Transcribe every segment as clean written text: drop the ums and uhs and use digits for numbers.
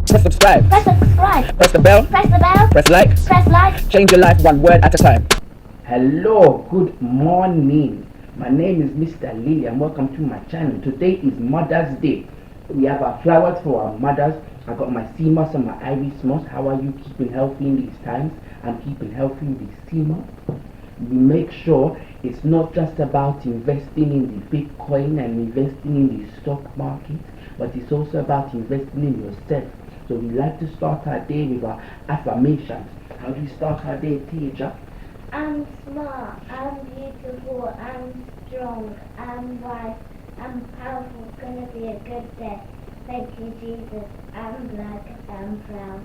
Press subscribe. Press subscribe. Press the bell. Press the bell. Press like. Press like. Change your life one word at a time. Hello, good morning. My name is Mr. Lily and welcome to my channel. Today is Mother's Day. We have our flowers for our mothers. I got my sea moss and my iris moss. How are you keeping healthy in these times? I'm keeping healthy with the sea moss. We make sure it's not just about investing in the Bitcoin and investing in the stock market, but it's also about investing in yourself. So we like to start our day with our affirmations. How do you start our day, Teja? I'm smart, I'm beautiful, I'm strong, I'm wise, I'm powerful, it's gonna be a good day. Thank you, Jesus. I'm black, I'm proud.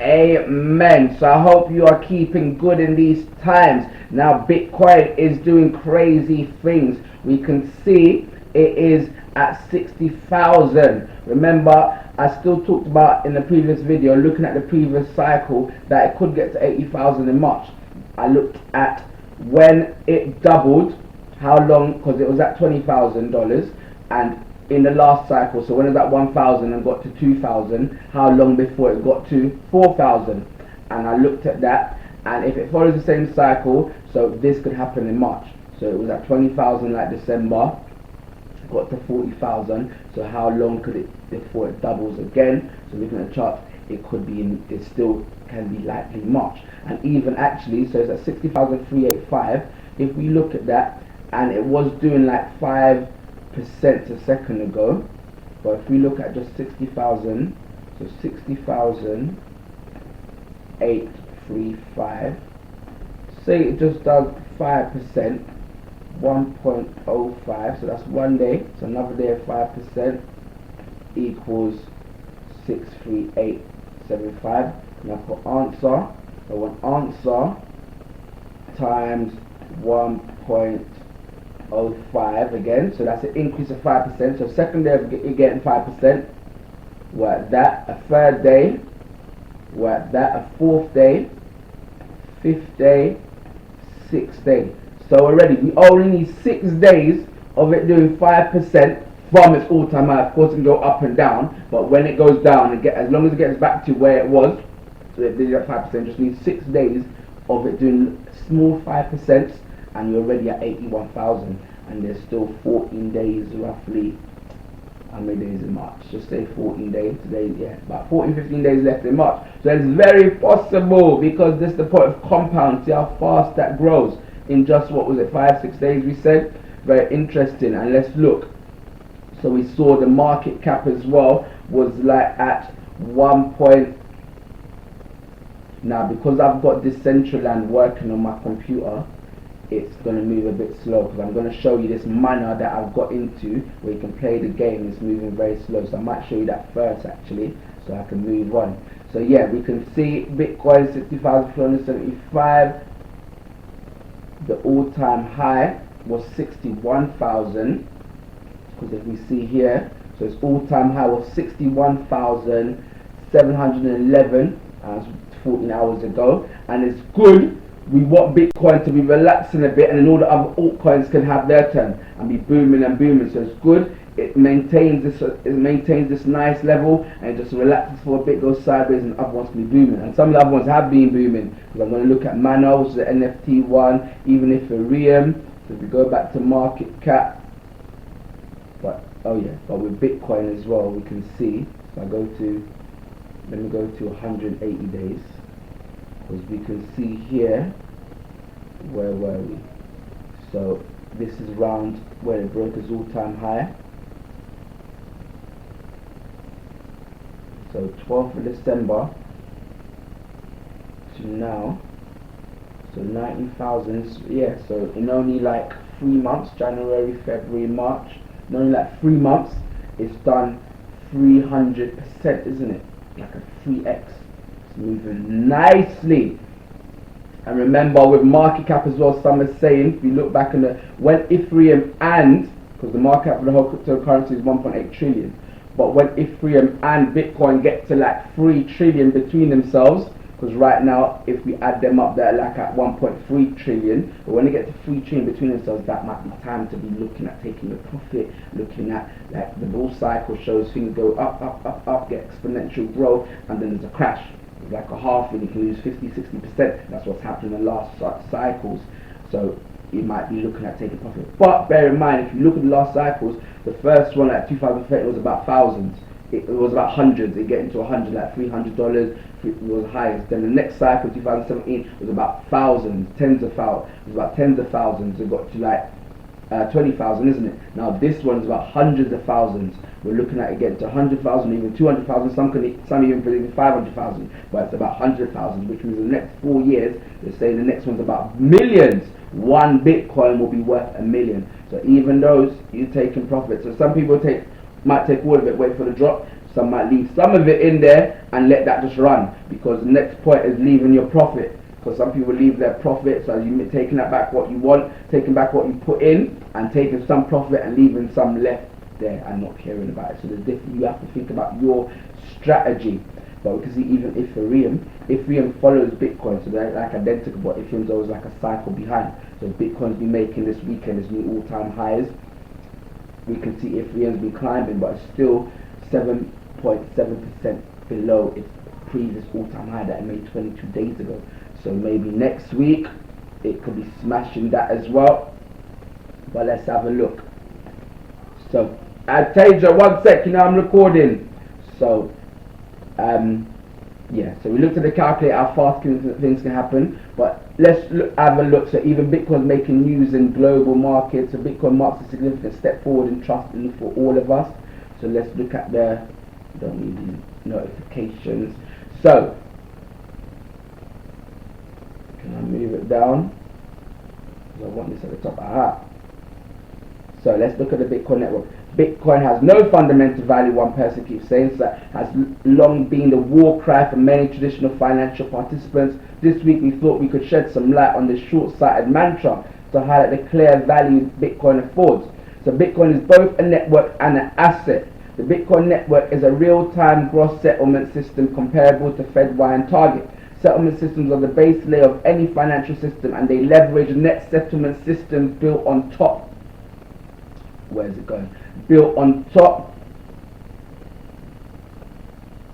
Amen. So I hope you are keeping good in these times. Now Bitcoin is doing crazy things. We can see it is at 60,000. Remember, I still talked about in the previous video, looking at the previous cycle, that it could get to 80,000 in March. I looked at when it doubled, how long, because it was at $20,000, and in the last cycle, so when it was at 1,000 and got to 2,000, how long before it got to 4,000? And I looked at that, and if it follows the same cycle, so this could happen in March. So it was at 20,000 like December, got to 40,000. So how long could it before it doubles again? So looking at the chart, it could be in, it still can be likely March. And even actually, so it's at 60,385. If we look at that, and it was doing like 5% a second ago, but if we look at just 60,000, so 60,835, say it just does 5%, 1.05, so that's 1 day, so another day of 5% equals 63875. Now for answer, so one answer times 1.05 again, so that's an increase of 5%. So second day of getting 5%, we're at that. A third day, we're at that. A fourth day, fifth day, sixth day. So already we only need 6 days of it doing 5% from its all-time high. Of course it can go up and down, but when it goes down, as long as it gets back to where it was, so it did that 5%, just need 6 days of it doing small 5%, and you're already at 81,000. And there's still 14 days roughly. How many days in March? Just say 14 days. Today, yeah, about 14-15 days left in March. So it's very possible, because this is the point of compound. See how fast that grows in just, what was it, 5-6 days we said? Very interesting. And let's look. So we saw the market cap as well was like at 1 point. Now because I've got Decentraland working on my computer, it's going to move a bit slow, because I'm going to show you this MANA that I've got into where you can play the game. It's moving very slow, so I might show you that first actually, so I can move on. So yeah, we can see Bitcoin 60,475. The all-time high was 61,000, because if we see here, so its all-time high was 61,711 as 14 hours ago. And it's good, we want Bitcoin to be relaxing a bit, and then all the other altcoins can have their turn and be booming and booming. So it's good, it maintains this nice level, and it just relaxes for a bit, goes sideways, and other ones can be booming. And some of the other ones have been booming, because I'm going to look at MANA, which is the NFT one, even ethereum. So if we go back to market cap, but with Bitcoin as well, we can see, if I go to, let me go to 180 days, because we can see here, where were we? So this is round where it broke its all-time high. So 12th of December to now, so 90,000, yeah, so in only like 3 months, January, February, March, in only like 3 months, it's done 300%, isn't it? Like a 3x. It's moving nicely. And remember, with market cap as well, some are saying, if you look back in the, when Ethereum and, because the market cap for the whole cryptocurrency is 1.8 trillion, but when Ethereum and Bitcoin get to like 3 trillion between themselves, because right now if we add them up, they're like at 1.3 trillion. But when they get to 3 trillion between themselves, that might be time to be looking at taking a profit, looking at like the bull cycle shows things go up, up, up, up, get exponential growth, and then there's a crash. It's like a half, and you can lose 50-60%. That's what's happened in the last cycles. So you might be looking at taking profit. But bear in mind, if you look at the last cycles, the first one at 2030 was about thousands. It was about hundreds. It get into 100, like $300 was highest. Then the next cycle, 2017, was about thousands, tens of thousands. It was about tens of thousands. It got to like 20,000, isn't it? Now this one's about hundreds of thousands. We're looking at it getting to 100,000, even 200,000. Some even believe 500,000, but it's about 100,000, which means the next 4 years, they're saying the next one's about millions. One Bitcoin will be worth $1 million. So even those you're taking profit. So some people might take all of it, wait for the drop. Some might leave some of it in there and let that just run, because the next point is leaving your profit. Because some people leave their profit, so you taking that back what you want, taking back what you put in, and taking some profit and leaving some left there and not caring about it. So there's different. You have to think about your strategy. But we can see even Ethereum follows Bitcoin, so they're like identical, but Ethereum's always like a cycle behind. So Bitcoin's been making this weekend its new all-time highs. We can see Ethereum's been climbing, but it's still 7.7% below its previous all-time high that it made 22 days ago. So maybe next week it could be smashing that as well. But let's have a look. So I tell you, 1 sec, I'm recording. So yeah, so we looked at the calculator, how fast things can happen, but let's have a look. So even Bitcoin's making news in global markets. So Bitcoin marks a significant step forward in trust for all of us. So let's look at don't need these notifications. So can I move it down? Because I want this at the top. Aha. So let's look at the Bitcoin network. Bitcoin has no fundamental value, one person keeps saying. So that has long been the war cry for many traditional financial participants. This week we thought we could shed some light on this short-sighted mantra to highlight the clear value Bitcoin affords. So Bitcoin is both a network and an asset. The Bitcoin network is a real-time gross settlement system comparable to FedWire and Target. Settlement systems are the base layer of any financial system, and they leverage net settlement systems built on top. Where is it going? Built on top.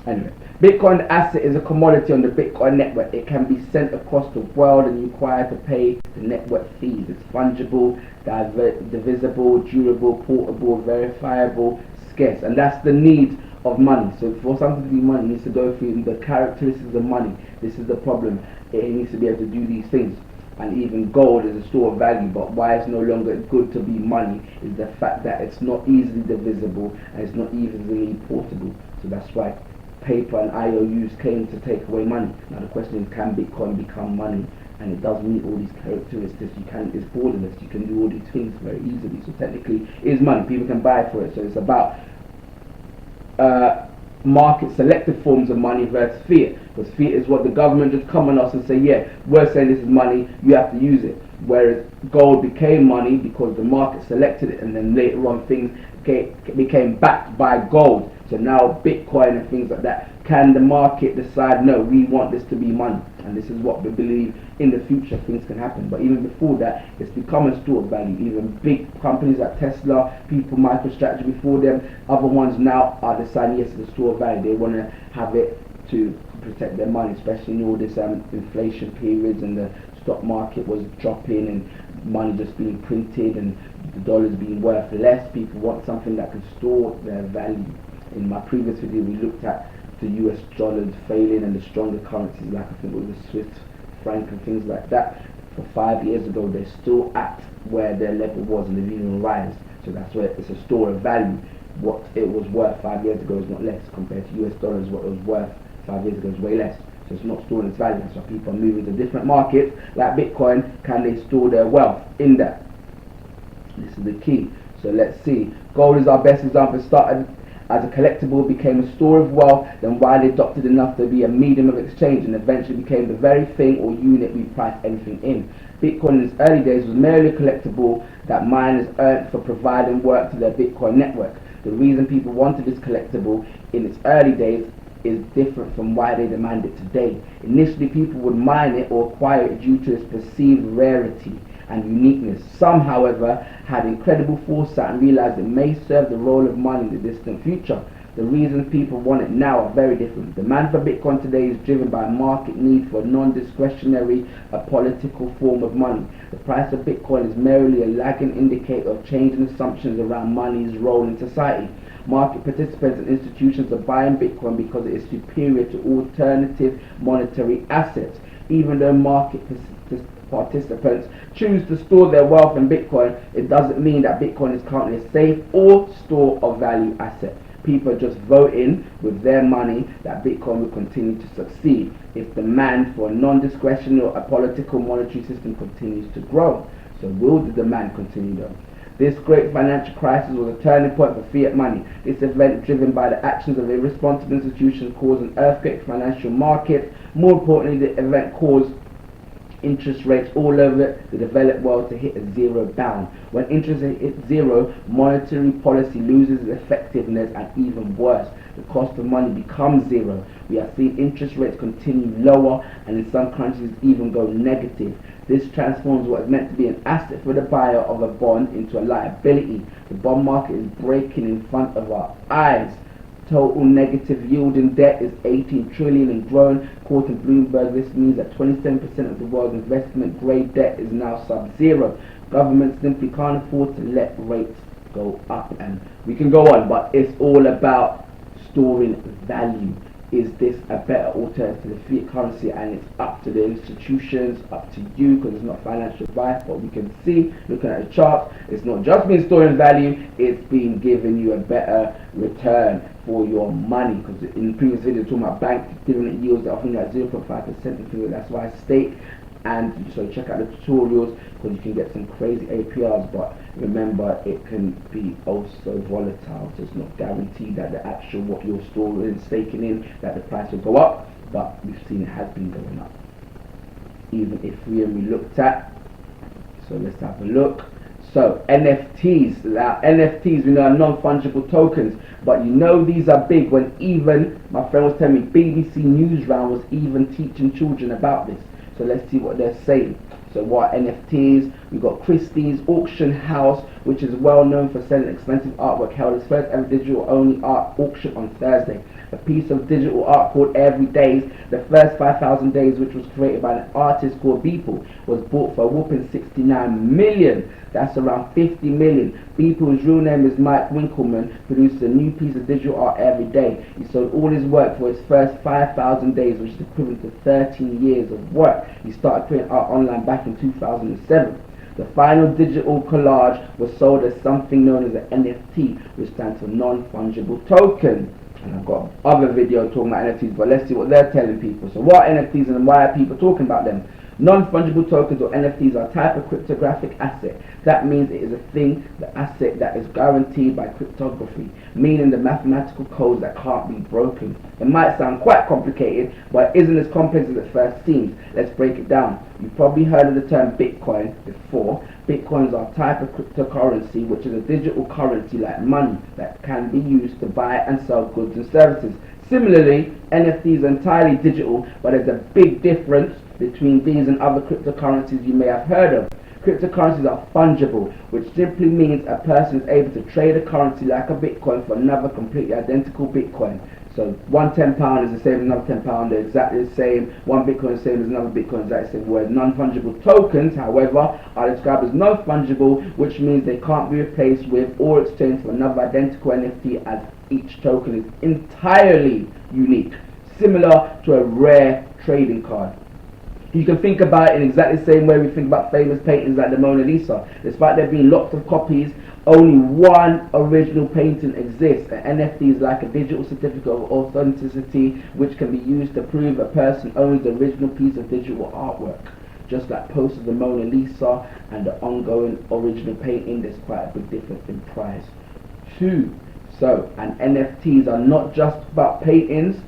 Anyway, Bitcoin asset is a commodity on the Bitcoin network. It can be sent across the world and you require to pay the network fees. It's fungible, divisible, durable, portable, verifiable, scarce, and that's the need of money. So for something to be money, it needs to go through the characteristics of money. This is the problem. It needs to be able to do these things. And even gold is a store of value, but why it's no longer good to be money is the fact that it's not easily divisible and it's not easily portable. So that's why paper and IOUs claim to take away money. Now the question is, can Bitcoin become money? And it does meet all these characteristics. It's borderless. You can do all these things very easily. So technically, it is money. People can buy for it. So it's about market selected forms of money versus fiat, because fiat is what the government just come on us and say, yeah, we're saying this is money, you have to use it. Whereas gold became money because the market selected it, and then later on things became backed by gold. So now Bitcoin and things like that, can the market decide, no, we want this to be money? And this is what we believe in the future things can happen. But even before that, it's become a store of value. Even big companies like Tesla, people, MicroStrategy before them, other ones now are deciding, yes, it's a store of value. They want to have it to protect their money, especially in all this inflation periods, and the stock market was dropping and money just being printed and the dollars being worth less. People want something that can store their value. In my previous video, we looked at the US dollars failing and the stronger currencies, like I think it was the Swiss franc and things like that. For 5 years ago, they're still at where their level was, and they've even rise. So that's where it's a store of value. What it was worth 5 years ago is not less compared to US dollars. What it was worth 5 years ago is way less. So it's not storing its value. That's why people are moving to different markets like Bitcoin. Can they store their wealth in that? This is the key. So let's see. Gold is our best example. It started as a collectible, became a store of wealth, then widely adopted enough to be a medium of exchange, and eventually became the very thing or unit we price anything in. Bitcoin in its early days was merely a collectible that miners earned for providing work to their Bitcoin network. The reason people wanted this collectible in its early days is different from why they demand it today. Initially, people would mine it or acquire it due to its perceived rarity and uniqueness. Some, however, had incredible foresight and realized it may serve the role of money in the distant future. The reasons people want it now are very different. Demand for Bitcoin today is driven by a market need for a non-discretionary, apolitical form of money. The price of Bitcoin is merely a lagging indicator of changing assumptions around money's role in society. Market participants and institutions are buying Bitcoin because it is superior to alternative monetary assets. Even though market participants choose to store their wealth in Bitcoin, it doesn't mean that Bitcoin is currently a safe or store of value asset. People are just voting with their money that Bitcoin will continue to succeed if demand for a non-discretionary or apolitical monetary system continues to grow. So will the demand continue though? This great financial crisis was a turning point for fiat money. This event, driven by the actions of irresponsible institutions, caused an earthquake in financial markets. More importantly, the event caused interest rates all over the developed world to hit a zero bound. When interest rates hit zero, monetary policy loses its effectiveness, and even worse, the cost of money becomes zero. We have seen interest rates continue lower, and in some countries even go negative. This transforms what is meant to be an asset for the buyer of a bond into a liability. The bond market is breaking in front of our eyes. Total negative yielding debt is 18 trillion and growing. According to Bloomberg, this means that 27% of the world's investment grade debt is now sub-zero. Governments simply can't afford to let rates go up. And we can go on, but it's all about storing value. Is this a better alternative to the fiat currency? And it's up to the institutions, up to you, because it's not financial advice. But we can see, looking at the charts, it's not just been storing value, it's been giving you a better return for your money. Because in the previous video, talking about bank dividend yields, they're offering like 0.5%. That's why I state. And so check out the tutorials, because you can get some crazy APRs, but remember, it can be also volatile, so it's not guaranteed that the actual what you're storing and staking in, that the price will go up, but we've seen it has been going up. Even Ethereum we looked at, so let's have a look. So NFTs, now NFTs we know are non-fungible tokens, but you know these are big. When even my friend was telling me BBC Newsround was even teaching children about this. So let's see what they're saying. So what NFTs? We've got Christie's auction house, which is well known for selling expensive artwork, held its first ever digital only art auction on Thursday. A piece of digital art called Every Days, the first 5,000 days, which was created by an artist called Beeple, was bought for a whopping 69 million. That's around 50 million. Beeple, whose real name is Mike Winkleman, produces a new piece of digital art every day. He sold all his work for his first 5,000 days, which is equivalent to 13 years of work. He started creating art online back in 2007. The final digital collage was sold as something known as an NFT, which stands for non-fungible token. And I've got other video talking about NFTs, but let's see what they're telling people. So what are NFTs and why are people talking about them? Non-fungible tokens, or NFTs, are a type of cryptographic asset. That means it is a thing, the asset that is guaranteed by cryptography, meaning the mathematical codes that can't be broken. It might sound quite complicated, but it isn't as complex as it first seems. Let's break it down. You've probably heard of the term Bitcoin before. Bitcoins are a type of cryptocurrency, which is a digital currency like money that can be used to buy and sell goods and services. Similarly, NFTs are entirely digital, but there's a big difference between these and other cryptocurrencies you may have heard of. Cryptocurrencies are fungible, which simply means a person is able to trade a currency like a Bitcoin for another completely identical Bitcoin. So one £10 is the same as another £10, they're exactly the same. One Bitcoin is the same as another Bitcoin, exactly the same. Whereas non-fungible tokens, however, are described as non-fungible, which means they can't be replaced with or exchanged for another identical NFT, as each token is entirely unique, similar to a rare trading card. You can think about it in exactly the same way we think about famous paintings like the Mona Lisa. Despite there being lots of copies, only one original painting exists. An NFT is like a digital certificate of authenticity, which can be used to prove a person owns the original piece of digital artwork. Just like posts of the Mona Lisa and the ongoing original painting, there's quite a big difference in price too. So, and NFTs are not just about paintings,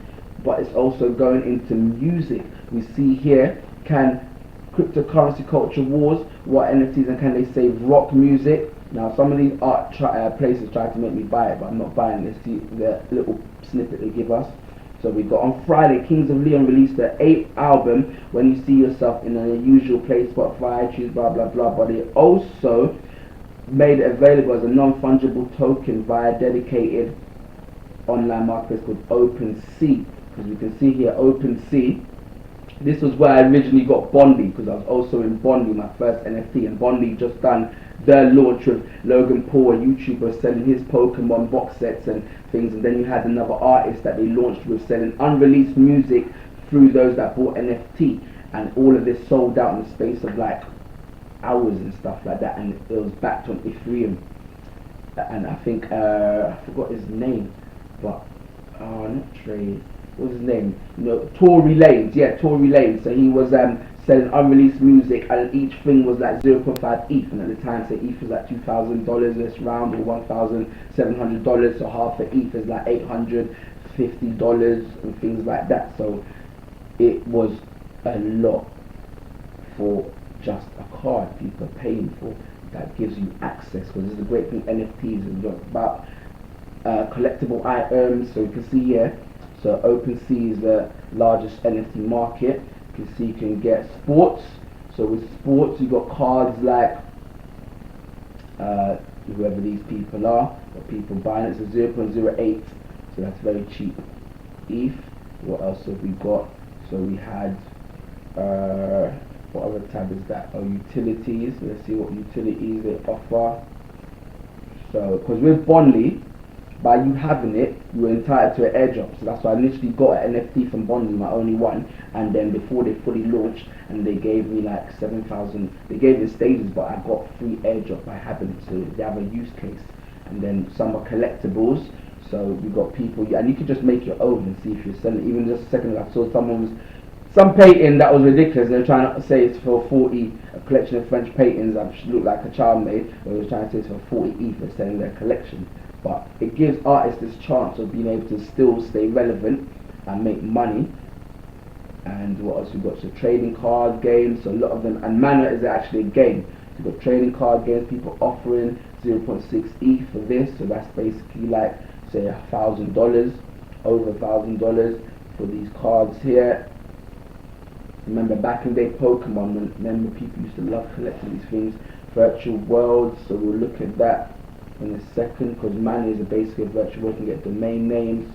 but it's also going into music. We see here, can cryptocurrency culture wars, what NFTs, and can they save rock music? Now some of these art places try to make me buy it, but I'm not buying it. See the little snippet they give us. So we got on Friday, Kings of Leon released their 8th album, When You See Yourself, in an unusual place, Spotify, iTunes, blah blah blah. But it also made it available as a non-fungible token via dedicated online marketplace called Opensea. Because we can see here Opensea. This was where I originally got Bondi, because I was also in Bondi, my first NFT, and Bondi just done their launch with Logan Paul, a YouTuber, selling his Pokemon box sets and things, and then you had another artist that they launched with selling unreleased music through those that bought NFT, and all of this sold out in the space of like hours and stuff like that, and it was backed on Ethereum. And I think I forgot his name, but not Trade. What was his name? Tory Lanez. Yeah, Tory Lanez. So he was selling unreleased music, and each thing was like 0.5 ETH. And at the time, say ETH was like $2,000. Let's round, or $1,700. So half a ETH is like $850 and things like that. So it was a lot for just a card people are paying for that gives you access. Because this is the great thing NFTs is about collectible items. So you can see here. So OpenSea is the largest NFT market. You can see you can get sports. So with sports, you got cards like whoever these people are, or people buying it. So 0.08. So that's very cheap. ETH. What else have we got? So we had what other tab is that? Oh, utilities. Let's see what utilities they offer. So because with Bondly, by you having it, you were entitled to an airdrop. So that's why I literally got an NFT from Bondi, my only one. And then before they fully launched, and they gave me like 7,000. They gave it in stages, but I got free airdrop by having it. So they have a use case. And then some are collectibles. So you got people, and you can just make your own and see if you're selling. Even just a second ago, I saw some painting that was ridiculous. They were trying to say it's for 40, a collection of French paintings that look like a child made. They were trying to say it's for 40 ETH for selling their collection. But it gives artists this chance of being able to still stay relevant and make money. And what else we got? So trading card games, so a lot of them, and MANA is actually a game. So you've got trading card games, people offering 0.6 ETH for this, so that's basically like say $1,000, over $1,000 for these cards here. Remember back in the day Pokemon, remember people used to love collecting these things. Virtual worlds, so we'll look at that in a second, because MANA is basically a virtual world. You can get domain names.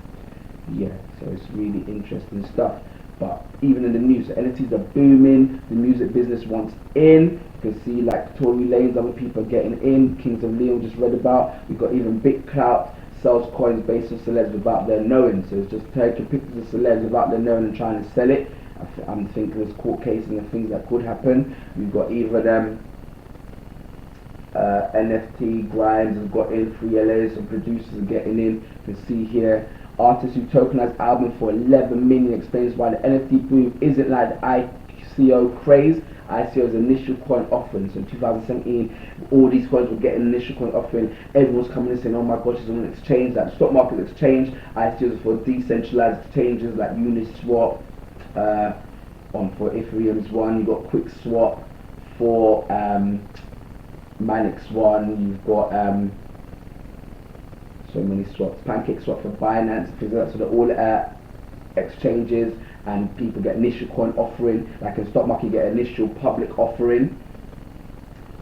Yeah, so it's really interesting stuff. But even in the news, NFTs are booming. The music business wants in. You can see like Tory Lanez, other people are getting in. Kings of Leon just read about. We've got even Big Clout sells coins based on celebs without their knowing. So it's just taking pictures of celebs without their knowing and trying to sell it. I'm thinking there's court cases and things that could happen. We've got either them. NFT Grimes has got in, 3LAs, so producers are getting in. You can see here artists who tokenize album for 11 million explains why the NFT boom isn't like the ICO craze. ICO's initial coin offering. So in 2017, all these coins were getting initial coin offering. Everyone's coming in saying, oh my gosh, it's on an exchange, like stock market exchange. ICOs for decentralized exchanges like Uniswap. For Ethereum's one, you've got QuickSwap for Manix one, you've got so many swaps, Pancake Swap for Binance, things like that. So they're all exchanges, and people get initial coin offering, like in stock market you get initial public offering.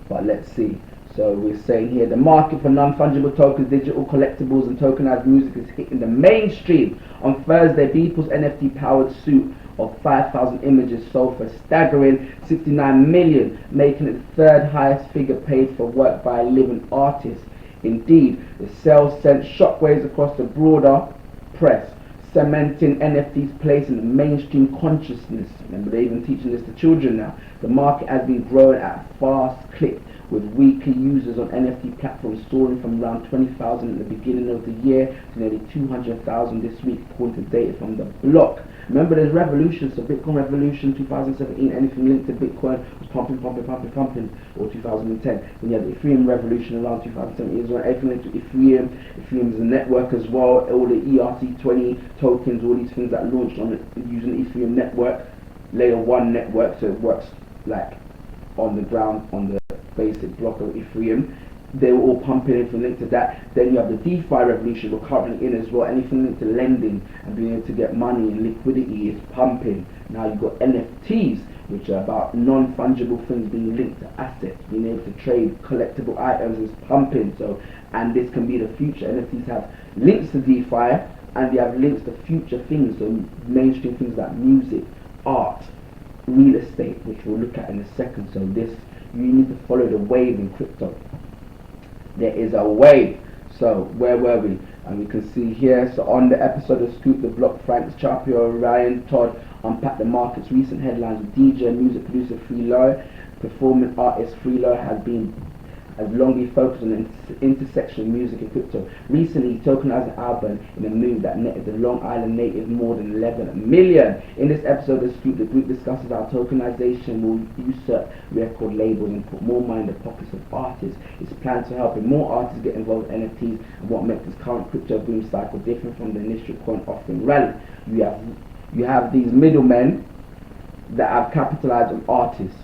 But let's see, so we're saying here the market for non-fungible tokens, digital collectibles and tokenized music is hitting the mainstream. On Thursday, Beeple's NFT powered suit of 5,000 images sold for a staggering 69 million, making it the third highest figure paid for work by a living artist. Indeed, the sales sent shockwaves across the broader press, cementing NFT's place in the mainstream consciousness. Remember, they're even teaching this to children now. The market has been growing at a fast clip, with weekly users on NFT platforms soaring from around 20,000 at the beginning of the year to nearly 200,000 this week, according to data from the block. Remember, there's revolutions, so Bitcoin revolution 2017, anything linked to Bitcoin was pumping, or 2010. Then you had the Ethereum revolution around 2017 as well, everything linked to Ethereum. Ethereum is a network as well, all the ERC20 tokens, all these things that launched on it using the Ethereum network, layer 1 network, so it works like on the ground, on the basic block of Ethereum. they were all pumping anything linked to that. Then you have the DeFi revolution we're currently in as well. Anything linked to lending and being able to get money and liquidity is pumping. Now you've got NFTs, which are about non-fungible things being linked to assets, being able to trade collectible items is pumping. So, and this can be the future. NFTs have links to DeFi and they have links to future things, so mainstream things like music, art, real estate, which we'll look at in a second. So this, you need to follow the wave in crypto. There is a wave. So where were we? And we can see here, so on the episode of Scoop the Block, Frank Chapio, Ryan Todd unpack the market's recent headlines with DJ, music producer Freelo, performing artist Freelo has long been focused on the intersection of music and crypto. Recently, he tokenized an album in a move that netted the Long Island native more than 11 million. In this episode of Scoop, the group discusses how tokenization will usurp record labels and put more money in the pockets of artists. It's planned to help more artists get involved in NFTs and what makes this current crypto boom cycle different from the initial coin offering rally. You have these middlemen that have capitalized on artists,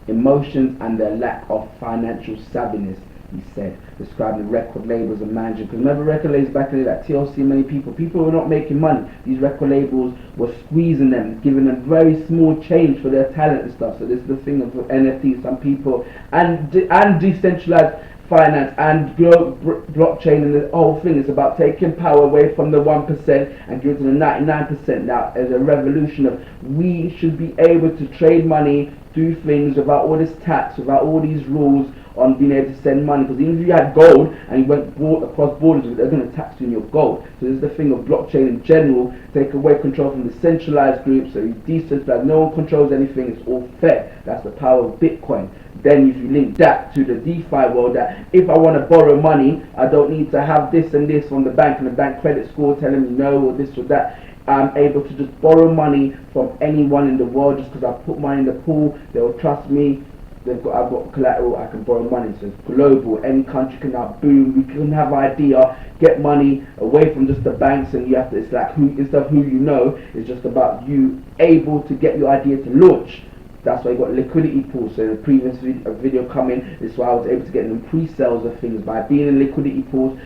emotions and their lack of financial savviness, he said, describing record labels and managers. Because remember, record labels back in the day, like TLC, many people were not making money. These record labels were squeezing them, giving them very small change for their talent and stuff. So this is the thing of NFTs. Some people and decentralized finance and blockchain and the whole thing is about taking power away from the 1% and giving it to the 99%. Now, there's a revolution of we should be able to trade money, do things without all this tax, without all these rules on being able to send money. Because even if you had gold and you went across borders, they're going to tax you on your gold. So this is the thing of blockchain in general, take away control from the centralized groups, so you decentralize, no one controls anything, it's all fair. That's the power of Bitcoin. Then if you link that to the DeFi world, that if I want to borrow money, I don't need to have this and this from the bank and the bank credit score telling me no or this or that. I'm able to just borrow money from anyone in the world just because I put money in the pool. They'll trust me. I've got collateral. I can borrow money. So it's global. Any country can now boom. We can have idea, get money away from just the banks, and you have to. It's like instead of who you know, it's just about you able to get your idea to launch. That's why you got liquidity pools. So in the previous video coming, this is why I was able to get in pre-sales of things by being in liquidity pools,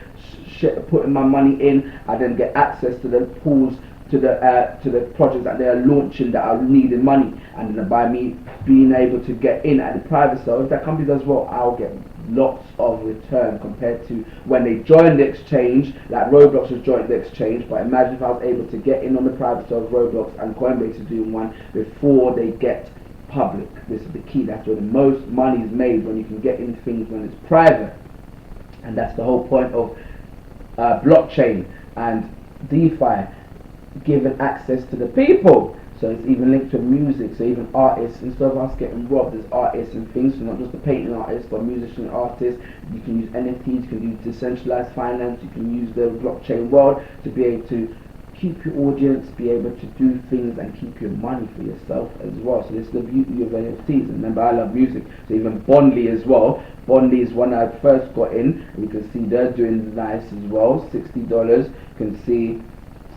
putting my money in. I then get access to the pools, to the projects that they are launching that are needing money, and then by me being able to get in at the private sale, if that company does well, I'll get lots of return compared to when they joined the exchange. Like Roblox has joined the exchange, but imagine if I was able to get in on the private sale of Roblox, and Coinbase is doing one before they get public. This is the key. That's where the most money is made, when you can get in things when it's private, and that's the whole point of blockchain and DeFi, giving access to the people. So it's even linked to music. So even artists, instead of us getting robbed as artists and things, so not just the painting artists but musician artists, you can use NFTs, you can use decentralized finance, you can use the blockchain world to be able to keep your audience, be able to do things and keep your money for yourself as well. So this is the beauty of NFTs. And remember, I love music, so even Bondly as well. Bondly is one I first got in. You can see they're doing nice as well. $60. You can see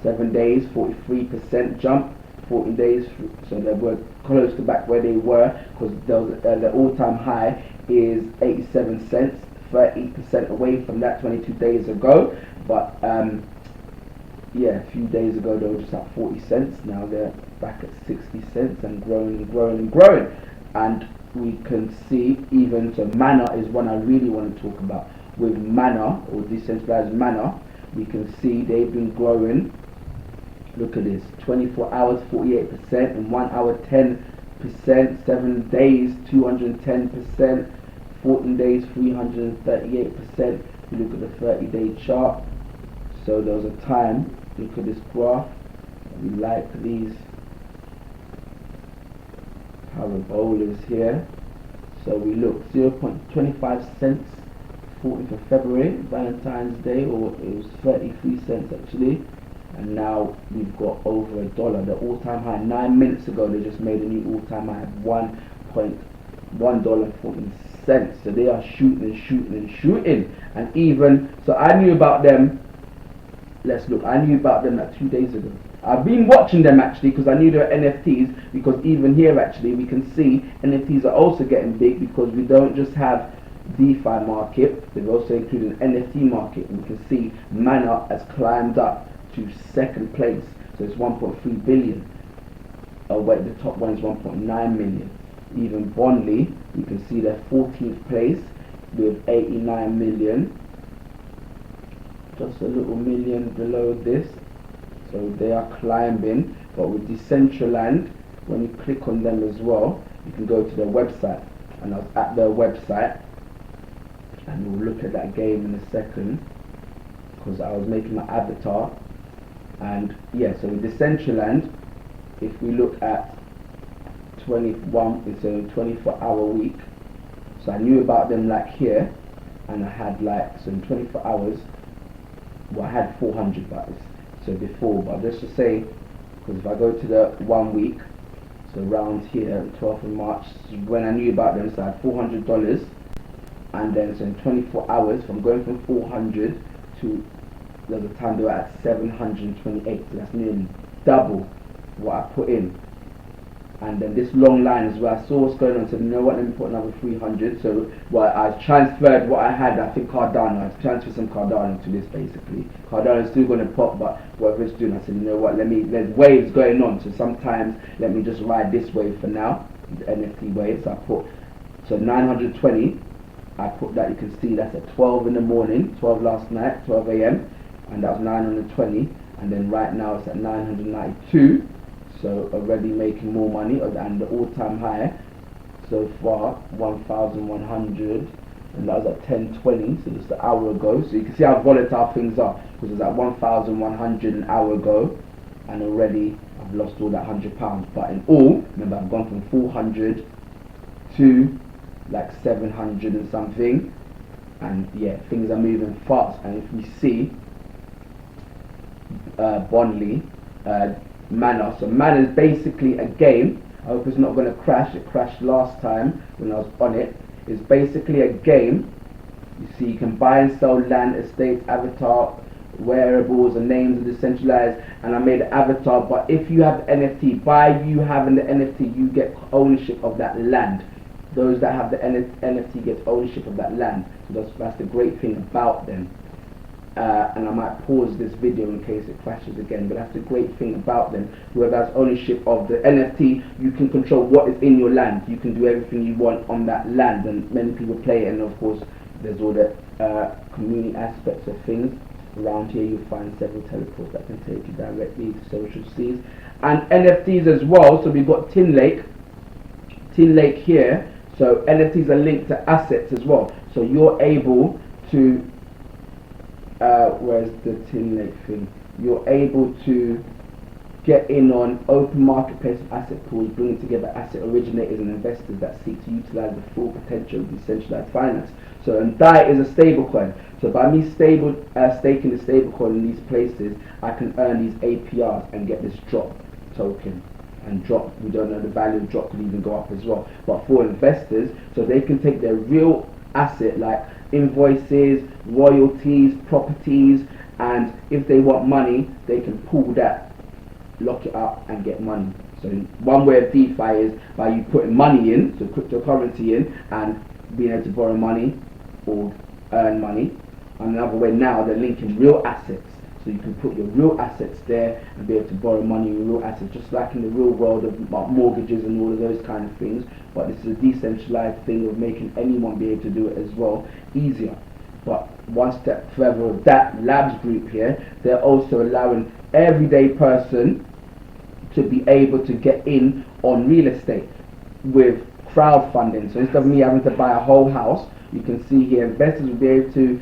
7 days, 43% jump. 14 days, so they were close to back where they were, because the all-time high is 87 cents, 30% away from that 22 days ago. But yeah, a few days ago they were just at 40 cents. Now they're back at 60 cents and growing and growing and growing. And we can see even, so MANA is one I really want to talk about. With MANA, or Decentralized MANA, we can see they've been growing. Look at this, 24 hours 48%, in 1 hour 10%, 7 days 210%, 14 days 338%. If you look at the 30-day chart, so there was a time, look at this graph, we like these parabolas here. So we look 0.25 cents 14th of February, Valentine's Day, or it was 33 cents actually. And now we've got over $1. The all-time high 9 minutes ago, they just made a new all-time high of $1.14. So they are shooting and shooting and shooting. And even so, I knew about them. Let's look. I knew about them like 2 days ago. I've been watching them actually because I knew they were NFTs. Because even here actually we can see NFTs are also getting big, because we don't just have DeFi market. They've also included an NFT market, and you can see MANA has climbed up to second place, so it's 1.3 billion. Wait, the top one is 1.9 million. Even Bondly, you can see they're 14th place with 89 million, just a little million below this, so they are climbing. But with Decentraland, when you click on them as well, you can go to their website, and I was at their website, and we'll look at that game in a second because I was making my avatar. And yeah, so with Decentraland, if we look at 21, it's a 24-hour week, so I knew about them like here, and I had like, so in 24 hours, well, I had 400 bucks, so before, but let's just say, because if I go to the 1 week, so around here, 12th of March, when I knew about them, so I had $400, and then so in 24 hours, from going from 400 to, there was a time they were at 728, so that's nearly double what I put in. And then this long line as well, I saw what's going on, so you know what, let me put another 300. So well, I transferred what I had, I think Cardano, I transferred some Cardano to this basically. Cardano is still going to pop, but whatever it's doing, I said, you know what, there's waves going on, so sometimes let me just ride this wave for now, the NFT wave. So I put, so 920, I put that, you can see that's at 12 in the morning, 12 last night, 12 AM, and that was 920, and then right now it's at 992. So already making more money, and the all-time high so far 1,100, and that was at 10:20, so just an hour ago. So you can see how volatile things are, because it was at 1,100 an hour ago, and already I've lost all that £100. But in all, remember, I've gone from 400 to like 700 and something, and yeah, things are moving fast. And if we see Bondly, MANA. So MANA is basically a game. I hope it's not going to crash. It crashed last time when I was on it. It's basically a game. You see, you can buy and sell land, estates, avatar, wearables, and names are decentralized. And I made an avatar. But if you have the NFT, by you having the NFT, you get ownership of that land. Those that have the NFT get ownership of that land. So that's the great thing about them. And I might pause this video in case it crashes again, but that's the great thing about them. Whoever has ownership of the NFT, you can control what is in your land. You can do everything you want on that land, and many people play it. And of course, there's all the community aspects of things. Around here you'll find several teleports that can take you directly to social seas and NFTs as well. So we've got Tinlake here. So NFTs are linked to assets as well. So you're able to where's the Tinlake thing? You're able to get in on open marketplace of asset pools, bringing together asset originators and investors that seek to utilize the full potential of decentralized finance. So, and DAI is a stablecoin. So by me staking the stablecoin in these places, I can earn these APRs and get this drop token. And drop, we don't know, the value of drop could even go up as well. But for investors, so they can take their real asset like invoices, royalties, properties, and if they want money, they can pull that, lock it up, and get money. So one way of DeFi is by you putting money in, so cryptocurrency in, and being able to borrow money or earn money. And another way now, they're linking real assets. So you can put your real assets there and be able to borrow money with real assets, just like in the real world of mortgages and all of those kind of things. But this is a decentralized thing of making anyone be able to do it as well easier. But one step further of that, Labgroups here, they're also allowing everyday person to be able to get in on real estate with crowdfunding. So instead of me having to buy a whole house, you can see here investors will be able to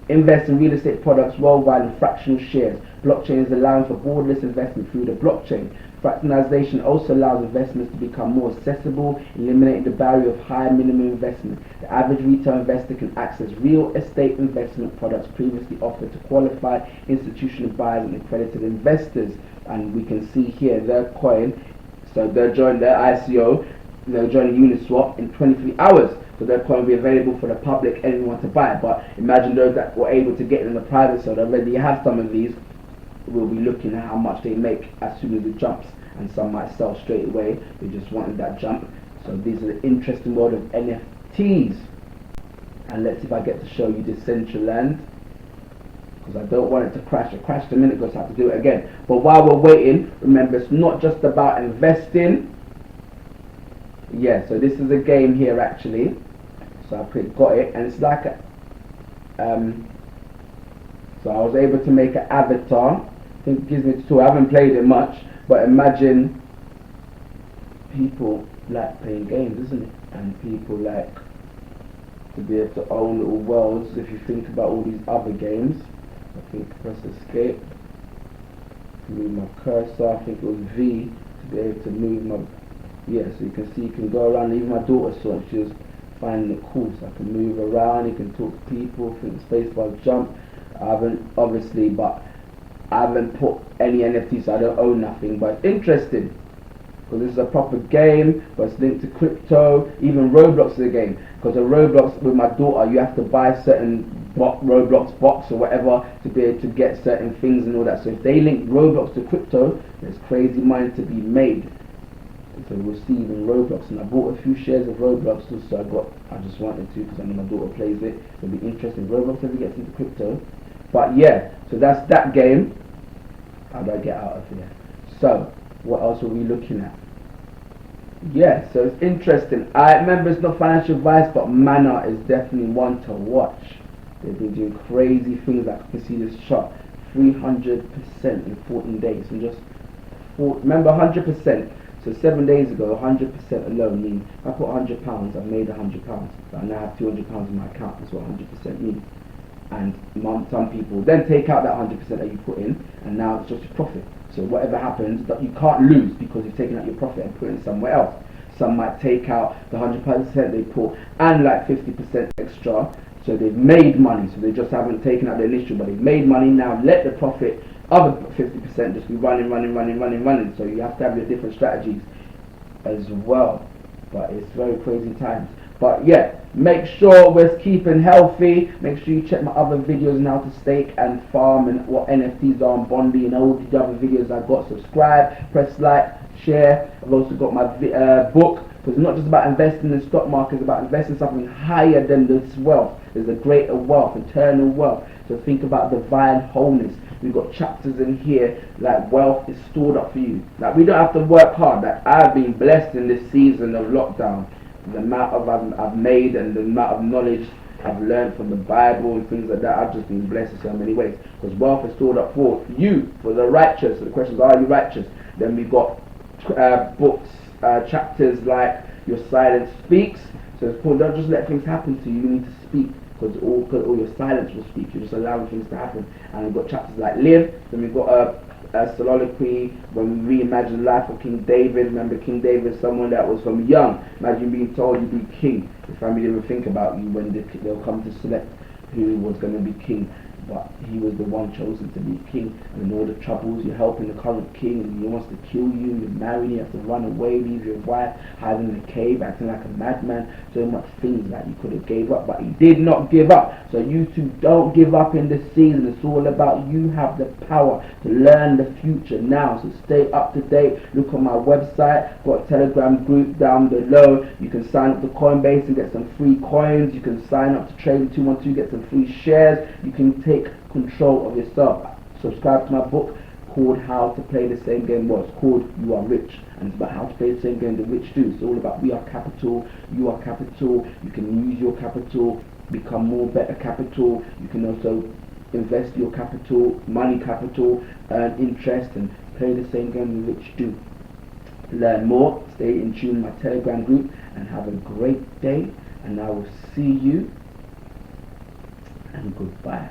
invest in real estate products worldwide in fractional shares. Blockchain is allowing for borderless investment through the blockchain. Fractionalization also allows investments to become more accessible, eliminating the barrier of high minimum investment. The average retail investor can access real estate investment products previously offered to qualified institutional buyers and accredited investors. And we can see here their coin, so they're joining their ICO, they're joining Uniswap in 23 hours. So their coin will be available for the public, anyone to buy. But imagine those that were able to get in the private side already have some of these. We'll be looking at how much they make as soon as it jumps, and some might sell straight away. They just wanted that jump. So these are the interesting world of NFTs. And let's see if I get to show you Decentraland, because I don't want it to crash. It crashed a minute ago, so I have to do it again. But while we're waiting, remember, it's not just about investing. Yeah, so this is a game here actually. So I got it, and it's like a, so I was able to make an avatar. I think it gives me a tutorial. I haven't played it much, but imagine people like playing games, isn't it? And people like to be able to own little worlds. If you think about all these other games, I think press escape, move my cursor, I think it was V to be able to move my, yeah, so you can see you can go around. Even my daughter saw it, she was finding it cool, so I can move around, you can talk to people, I think spacebar jump. I haven't obviously, but I haven't put any NFTs, so I don't own nothing, but it's interesting. Because this is a proper game, but it's linked to crypto. Even Roblox is a game, because a Roblox with my daughter, you have to buy certain Roblox box or whatever to be able to get certain things and all that. So if they link Roblox to crypto, there's crazy money to be made. So we'll see even Roblox, and I bought a few shares of Roblox, so I just wanted to, because I know my daughter plays it. So it'll be interesting. Roblox never gets into crypto, but yeah. So that's that game. How do I get out of here? So what else are we looking at? Yeah, so it's interesting. I remember it's not financial advice, but MANA is definitely one to watch. They've been doing crazy things, like you can see this chart, 300% in 14 days. And just remember 100%. So 7 days ago, 100% alone means if I put £100, I've made £100. So I now have £200 in my account. That's what 100% means. And some people then take out that 100% that you put in, and now it's just your profit. So whatever happens, that you can't lose, because you've taken out your profit and put it in somewhere else. Some might take out the 100% they put and like 50% extra, so they've made money. So they just haven't taken out the initial, but they've made money. Now let the profit of the 50% just be running. So you have to have your different strategies as well. But it's very crazy times. But yeah, make sure we're keeping healthy. Make sure you check my other videos on how to stake and farm and what NFTs are on Bondi and all the other videos I've got. Subscribe, press like, share. I've also got my book, because it's not just about investing in the stock market, it's about investing something higher than this wealth. There's a greater wealth, eternal wealth. So think about divine wholeness. We've got chapters in here like wealth is stored up for you. Like we don't have to work hard. Like I've been blessed in this season of lockdown. The amount of I've made and the amount of knowledge I've learned from the Bible and things like that, I've just been blessed in so many ways. Because wealth is stored up for you, for the righteous. So the question is, are you righteous? Then we've got books, chapters like Your Silence Speaks. So it's called, don't just let things happen to you, you need to speak. Because all your silence will speak. You're just allowing things to happen. And we've got chapters like Live. Then we've got a soliloquy when we reimagine the life of King David. Remember, King David, someone that was from young. Imagine being told you'd be king. The family didn't even think about you when they'll come to select who was going to be king. But he was the one chosen to be king. And in all the troubles, you're helping the current king, and he wants to kill you. You're married, you have to run away, leave your wife, hide in a cave, acting like a madman. So much things that you could have gave up, but he did not give up. So you too, don't give up in this season. It's all about you have the power to learn the future now. So stay up to date. Look on my website. Got a Telegram group down below. You can sign up to Coinbase and get some free coins. You can sign up to Trade 212, get some free shares. You can take control of yourself. Subscribe to my book called How to Play the Same Game. Well, it's called You Are Rich, and it's about how to play the same game the rich do. It's all about we are capital, you are capital. You can use your capital, become more better capital. You can also invest your capital, money capital, earn interest, and play the same game the rich do. Learn more, stay in tune with my Telegram group, and have a great day. And I will see you, and goodbye.